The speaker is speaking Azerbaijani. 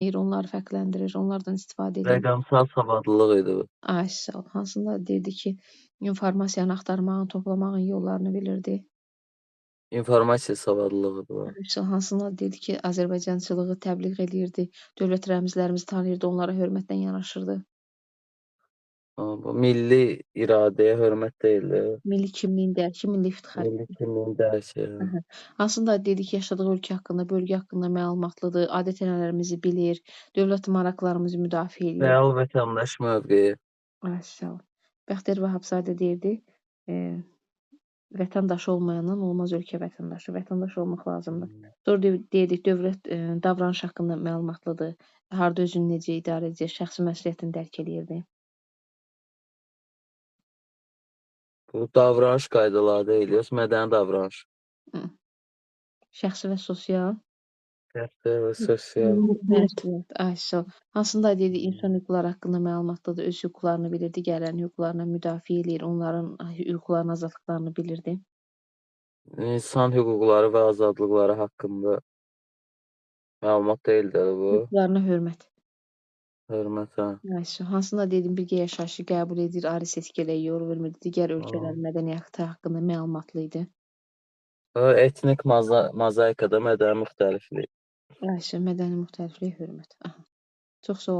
onları fərqləndirir, onlardan istifadə edir. Rəqəmsal savadlılıq idi bu. Ay sağ ol. Hansında deyirdi ki, informasiyanı axtarmağın, toplamağın yollarını bilirdi. İnformasiya savadlılığıdır bu. Hansında deyirdi ki, Azərbaycançılığı təbliğ eləyirdi, dövlət rəmzlərimizi tanıyırdı, onlara hörmətlə yanaşırdı. Bu milli iradəyə hörmət deyildi. Milli kimliyin dərki, milli iftixar. Milli kimliyin dərsi. Aha. Hansında dedi ki, yaşadığı ölkə haqqında, bölgə haqqında məlumatlıdır, adət-ənənələrimizi bilir, dövlət maraqlarımızı müdafiə edir. Fəal vətəndaş mövqeyi. Ay sağ ol. Bəxtiyar Vahabzadə deyirdi, vətəndaşı olmayandan olmaz ölkə vətəndaşı. Vətəndaş olmaq lazımdır. Sonra deyirdik, dövlət davranış haqqında məlumatlıdır. Harda özünü necə idarə edəcək, şəxsi məsuliyyətini dərk eləyirdi. Bu davranış qaydaları deyil, yoxsa mədəni davranış. Şəxsi və sosial. Şəxsi və sosial. Məsuliyyət. Ay sağ ol. Hansında dedi, insan hüquqları haqqında məlumatlıdır, öz hüquqlarını bilir, digərlərinin hüquqlarını müdafiə eləyir, onların hüquqlarını, azadlıqlarını bilirdi. İnsan hüquqları və azadlıqları haqqında məlumat deyildi bu. Hüquqlarına hörmət. Hörmət, hə. Hansında dedim, birgə yaşayışı qəbul edir, ayrı seçki ilə yor vermir, digər ölkələrin mədəniyyəti haqqında məlumatlı idi. Etnik mozaikada mədəni müxtəliflik. Mədəni müxtəlifliyə hörmət. Aha. Çox sağ ol.